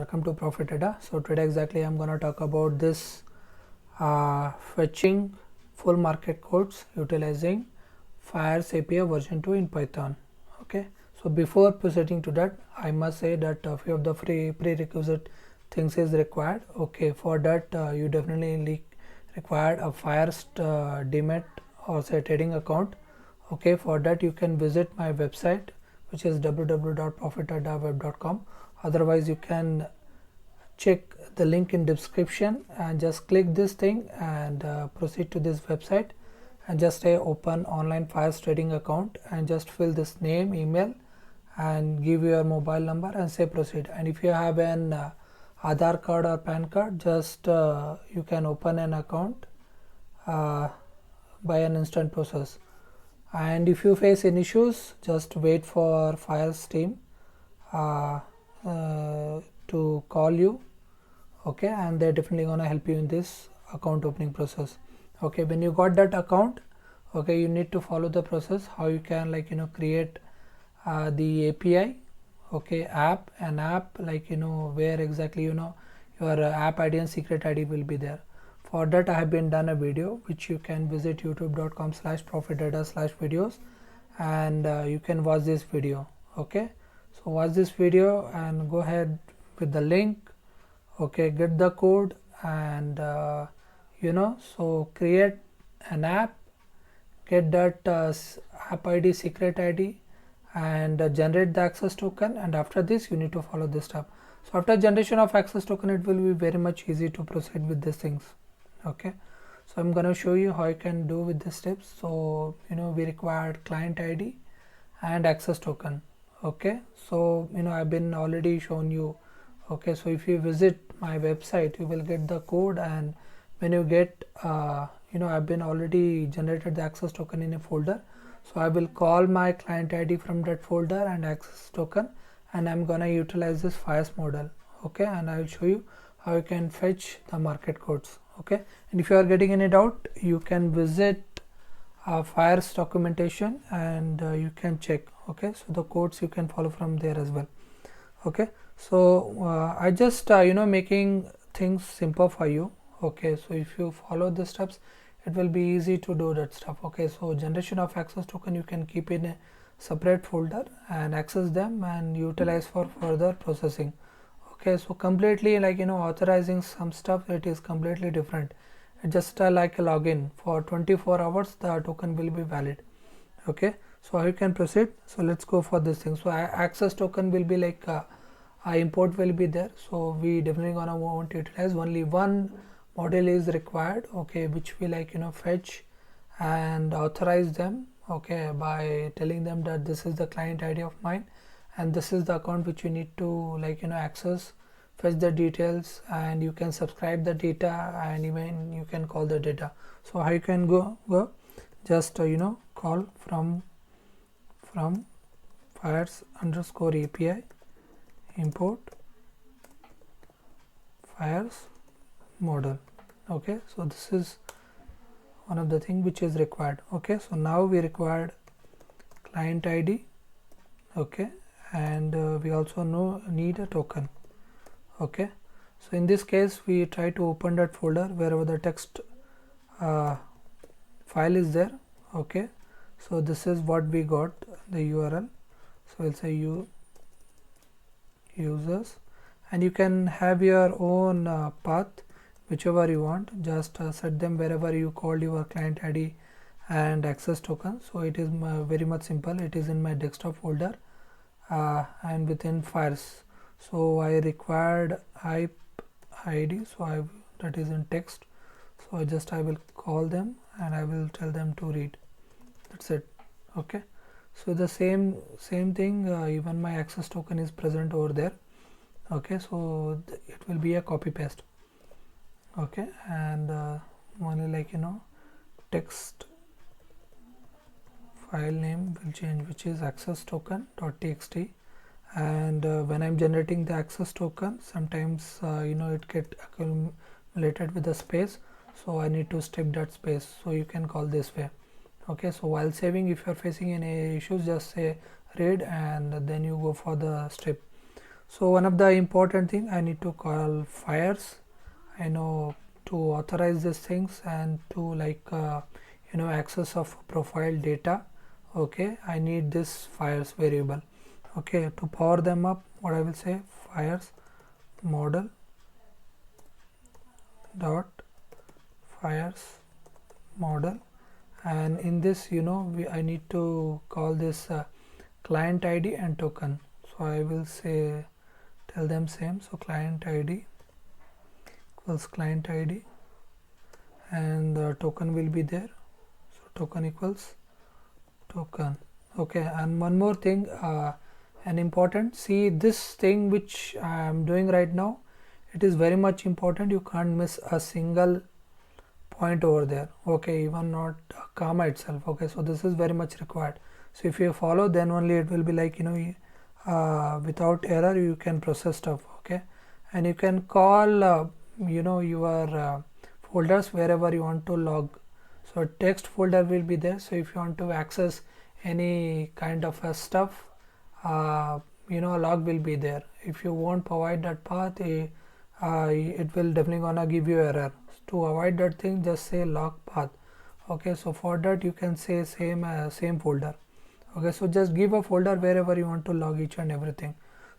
welcome to Profit Data. So today exactly I'm gonna talk about this fetching full market codes utilizing Fiers API version 2 in Python. Okay, so before proceeding to that, I must say that a few of the prerequisite things is required. Okay, for that you definitely require a Fiers demat or say trading account. Okay, for that you can visit my website, which is www.profitadaweb.com. Otherwise you can check the link in description and just click this thing and proceed to this website and just say open online Fiers trading account and just fill this name, email and give your mobile number and say proceed. And if you have an Aadhaar card or PAN card, just you can open an account by an instant process. And if you face any issues, just wait for Fiers team to call you. Okay, and they're definitely gonna help you in this account opening process. Okay, when you got that account, okay, you need to follow the process how you can create the API, okay, app where exactly your app ID and secret ID will be there. For that I have been done a video which you can visit youtube.com/profitdata/videos and you can watch this video. Okay, so watch this video and go ahead with the link. Okay, get the code and so create an app, get that app ID, secret ID and generate the access token, and after this you need to follow this step. So after generation of access token, it will be very much easy to proceed with these things. Okay, so I'm gonna show you how you can do with the steps. So we required client ID and access token. Okay, so I've been already shown you. Okay, so if you visit my website you will get the code, and when you get I've been already generated the access token in a folder. So I will call my client ID from that folder and access token, and I'm gonna utilize this Fiers model. Okay, and I will show you how you can fetch the market codes. Okay, and if you are getting any doubt, you can visit Fiers documentation and you can check. Okay, so the codes you can follow from there as well. Okay, so I just making things simple for you. Okay, so if you follow the steps, it will be easy to do that stuff. Okay, so generation of access token you can keep in a separate folder and access them and utilize for further processing. Okay, so completely authorizing some stuff, it is completely different. It's just like a login for 24 hours the token will be valid. Okay, so how you can proceed. So let's go for this thing. So access token will be like import will be there, so we definitely gonna want to utilize only one model is required. Okay, which we fetch and authorize them. Okay, by telling them that this is the client ID of mine and this is the account which you need to access, fetch the details, and you can subscribe the data and even you can call the data. So how you can go just call from Fiers_API import Fiers model. Okay, so this is one of the thing which is required. Okay, so now we required client ID. Okay, and we also need a token. Okay, so in this case we try to open that folder wherever the text file is there. Okay, so this is what we got, the URL. So we'll say users, and you can have your own path whichever you want. Just set them wherever you called your client ID and access token. So it is very much simple. It is in my desktop folder and within Fiers. So I required IP ID, so that is in text. So I will call them and I will tell them to read. That's it. Okay, so the same thing, even my access token is present over there. Okay, so it will be a copy paste. Okay, and only text file name will change, which is access token.txt. and when I'm generating the access token, sometimes it get accumulated with the space, so I need to strip that space. So you can call this way. Okay, so while saving, if you're facing any issues, just say read and then you go for the strip. So one of the important thing, I need to call fires, I know, to authorize these things and to access of profile data. Okay, I need this fires variable. Okay, to power them up, what I will say, fires model dot fires model, and in this I need to call this client ID and token. So I will say, tell them same, so client ID equals client ID and the token will be there, so token equals token. Okay, and one more thing, an important, see this thing which I am doing right now, it is very much important, you can't miss a single point over there. Okay, even not a comma itself. Okay, so this is very much required. So if you follow, then only it will be like without error you can process stuff. Okay, and you can call your folders wherever you want to log. So text folder will be there, so if you want to access any kind of stuff, a log will be there. If you won't provide that path, it will definitely gonna give you error. To avoid that thing, just say log path. Okay, so for that you can say same folder. Okay, so just give a folder wherever you want to log each and everything.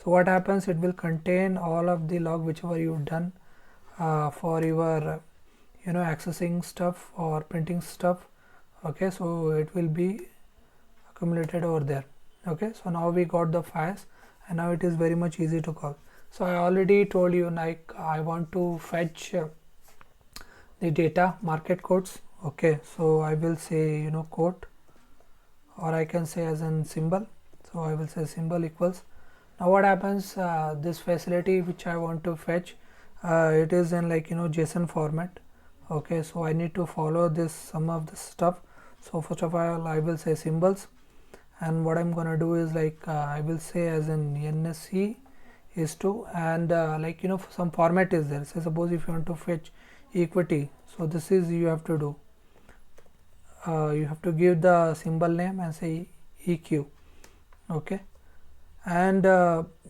So what happens, it will contain all of the log whichever you've done for your accessing stuff or printing stuff. Okay, so it will be accumulated over there. Okay, so now we got the files and now it is very much easy to call. So I already told you, like I want to fetch the data market codes. Okay, so I will say quote, or I can say as in symbol. So I will say symbol equals. Now what happens, this facility which I want to fetch, it is in JSON format. Okay, so I need to follow this some of the stuff. So first of all I will say symbols, and what I'm gonna do is I will say as in NSE is to, and some format is there. So suppose if you want to fetch equity, so this is you have to do, you have to give the symbol name and say EQ. Okay, and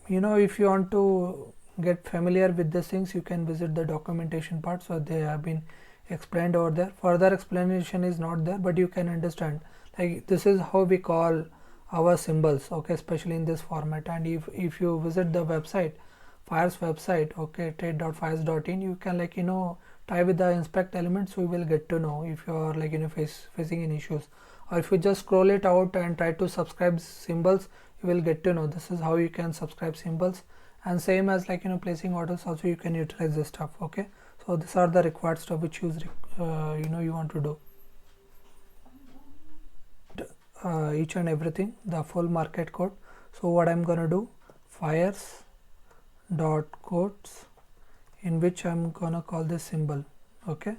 if you want to get familiar with these things, you can visit the documentation part, so they have been explained over there. Further explanation is not there, but you can understand, like this is how we call our symbols. Okay, especially in this format. And if you visit the website, Fires website, okay, trade.fires.in, you can try with the inspect elements, so you will get to know if you are facing any issues, or if you just scroll it out and try to subscribe symbols, you will get to know this is how you can subscribe symbols. And same as placing orders also, you can utilize this stuff. Okay, so these are the required stuff which you want to do. Each and everything, the full market code. So what I'm gonna do, fires dot codes, in which I'm gonna call this symbol. Okay,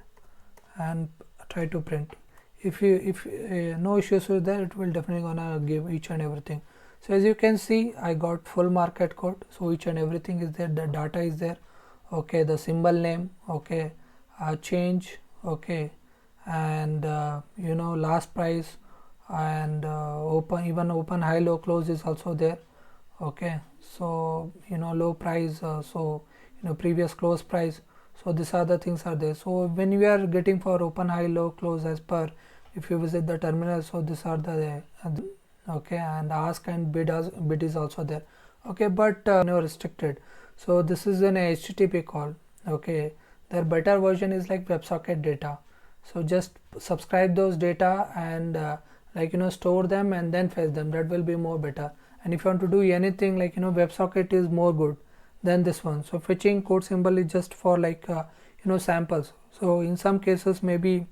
and try to print. If no issues with that, it will definitely gonna give each and everything. So as you can see, I got full market code, so each and everything is there, the data is there. Okay, the symbol name, okay, change, okay, and last price, and open high low close is also there. Okay, so low price, so previous close price. So these are the things are there. So when you are getting for open high low close as per, if you visit the terminal, so these are the okay, and ask and bid is also there. Okay, but restricted. So this is an HTTP call. Okay, their better version is like WebSocket data. So just subscribe those data and store them and then fetch them. That will be more better. And if you want to do anything WebSocket is more good than this one. So fetching code symbol is just for samples. So in some cases maybe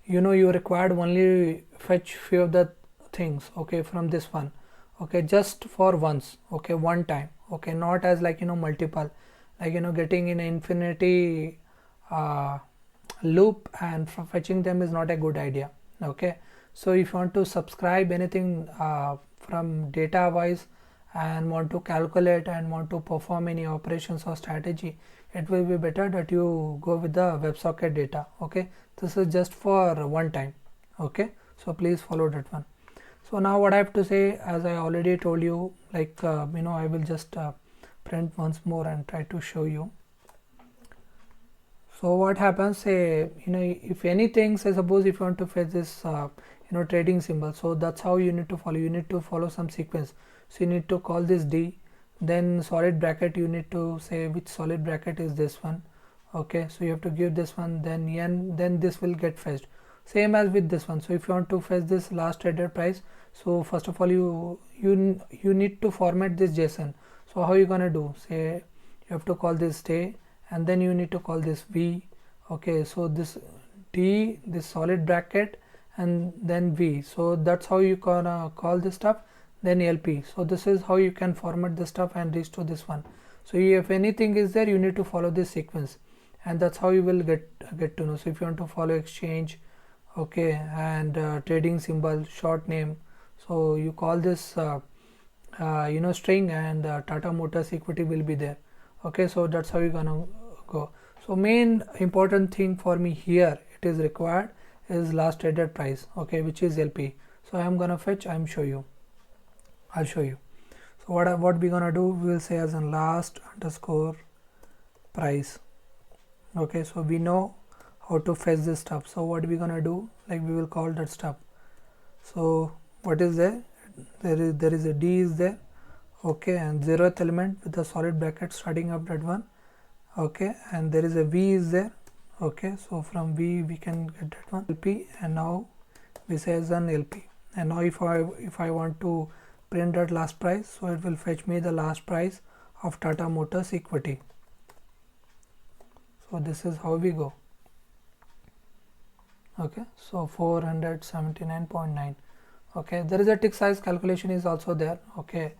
you required only fetch few of the things, okay, from this one. Okay, just for once, okay, one time. Okay, not as multiple, getting in infinity loop and fetching them is not a good idea. Okay, so if you want to subscribe anything from data wise and want to calculate and want to perform any operations or strategy, it will be better that you go with the WebSocket data. Okay, this is just for one time. Okay, so please follow that one. So now what I have to say, as I already told you, like I will just print once more and try to show you. So what happens, say if anything, say suppose if you want to fetch this trading symbol, so that's how you need to follow. You need to follow some sequence. So you need to call this D, then solid bracket, you need to say which solid bracket is this one. Okay, so you have to give this one, then N, then this will get fetched, same as with this one. So if you want to fetch this last traded price, so first of all you need to format this JSON. So how you gonna do, say you have to call this stay, and then you need to call this V. Okay, so this D, this solid bracket, and then V. So that's how you gonna call this stuff, then LP. So this is how you can format this stuff and reach to this one. So if anything is there, you need to follow this sequence, and that's how you will get to know. So if you want to follow exchange, okay, and trading symbol, short name, so you call this string, and Tata Motors equity will be there. Okay, so that's how you're gonna go. So main important thing for me here, it is required, is last traded price, okay, which is LP. So I'm gonna fetch, I'll show you. So what we gonna do, we will say as in last underscore price. Okay, so we know how to fetch this stuff. So what we gonna do, like we will call that stuff. So what is there, there is a D is there, okay, and 0th element with the solid bracket starting up that one, okay, and there is a V is there. Okay, so from V we can get that one, LP, and now we say as an LP. And now if I want to print that last price, so it will fetch me the last price of Tata Motors equity. So this is how we go. Okay, so 479.9. okay, there is a tick size calculation is also there. Okay,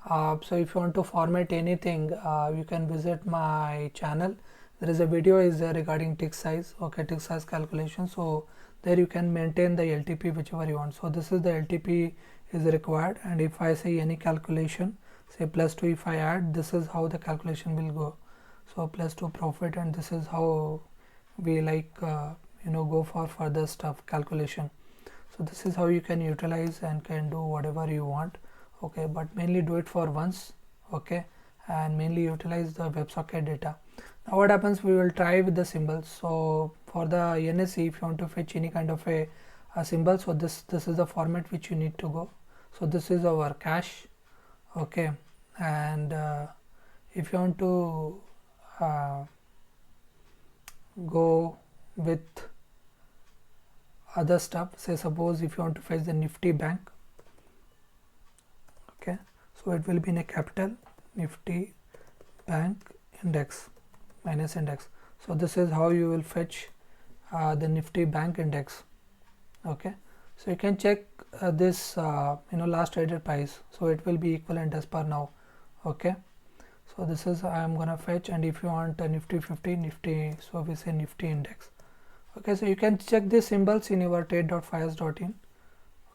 so if you want to format anything, you can visit my channel. There is a video is there regarding tick size, okay, tick size calculation. So there you can maintain the LTP whichever you want. So this is the LTP is required, and if I say any calculation, say +2, if I add, this is how the calculation will go. So +2 profit, and this is how we like go for further stuff calculation. So this is how you can utilize and can do whatever you want. Okay, but mainly do it for once. Okay, and mainly utilize the WebSocket data. Now what happens, we will try with the symbols. So for the NSE, if you want to fetch any kind of a symbol, so this is the format which you need to go. So this is our cache. Okay, and if you want to go with other stuff, say suppose if you want to fetch the Nifty bank, okay, so it will be in a capital Nifty bank index minus index. So this is how you will fetch the Nifty bank index. Okay, so you can check this last traded price, so it will be equivalent as per now. Okay, so this is I am gonna fetch, and if you want a Nifty 50, Nifty, so we say Nifty index. Okay, so you can check the symbols in your trade.fias.in.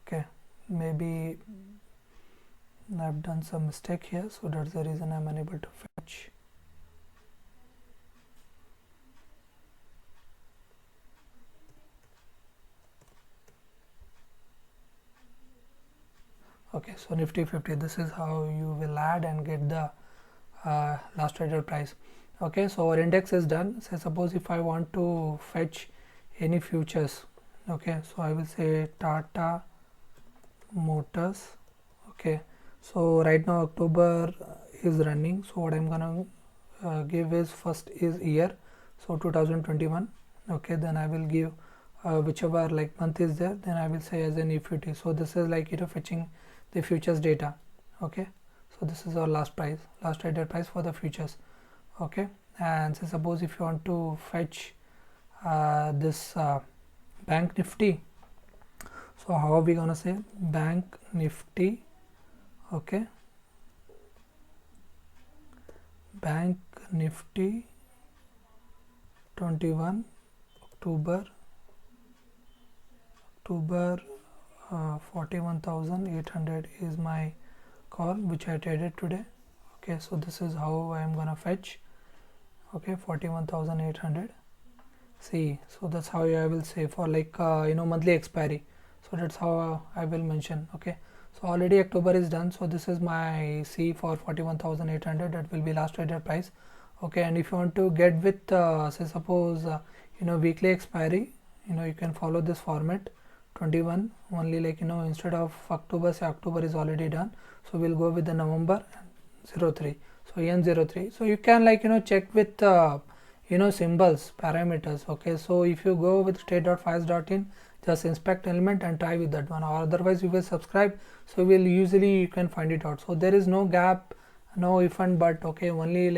okay, maybe I've done some mistake here, so that's the reason I'm unable to fetch. Okay, so Nifty 50, this is how you will add and get the last traded price. Okay, so our index is done. So suppose if I want to fetch any futures, okay, so I will say Tata Motors. Okay, so right now October is running, so what I'm gonna give is first is year, so 2021. Okay, then I will give whichever like month is there, then I will say as an equity. So this is like fetching the futures data. Okay, so this is our last traded price for the futures. Okay, and so suppose if you want to fetch this bank Nifty, so how are we gonna say bank Nifty? Okay, bank Nifty 21 October 41,800 is my call which I traded today. Okay, so this is how I am gonna fetch. Okay, 41,800. See, so that's how I will say for like monthly expiry. So that's how I will mention. Okay, so already October is done, so this is my C for 41,800. That will be last traded price. Okay, and if you want to get with say suppose weekly expiry, you can follow this format 21 only, like instead of October, say October is already done, so we'll go with the November 03, so N03. So you can check with symbols parameters. Okay, so if you go with trade.fast.in, just inspect element and try with that one, or otherwise you will subscribe, so will usually you can find it out. So there is no gap, no if and but. Okay, only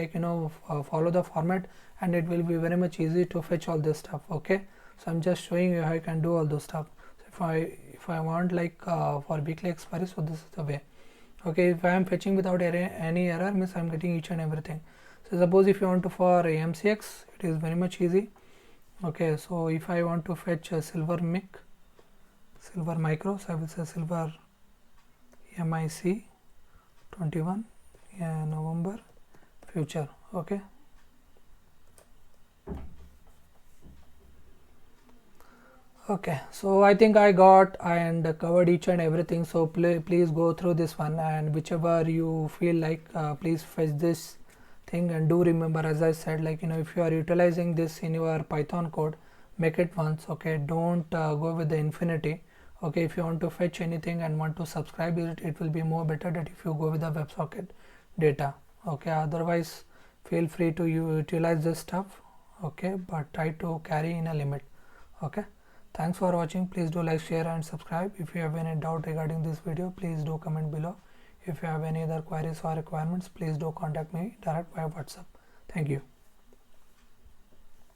follow the format and it will be very much easy to fetch all this stuff. Okay, so I'm just showing you how you can do all those stuff. So if I want for weekly expiry, so this is the way. Okay, if I am fetching without any error, means I am getting each and everything. So suppose if you want to for MCX, it is very much easy. Okay, so if I want to fetch a silver micro, so I will say silver MIC 21 November future. Okay, okay, so I think I got and covered each and everything. So please go through this one, and whichever you feel like, please fetch this thing. And do remember, as I said, if you are utilizing this in your Python code, make it once. Okay, don't go with the infinity. Okay, if you want to fetch anything and want to subscribe it will be more better that if you go with the WebSocket data. Okay, otherwise feel free to utilize this stuff. Okay, but try to carry in a limit. Okay, thanks for watching. Please do like, share and subscribe. If you have any doubt regarding this video, please do comment below. If you have any other queries or requirements, please do contact me direct via WhatsApp. Thank you.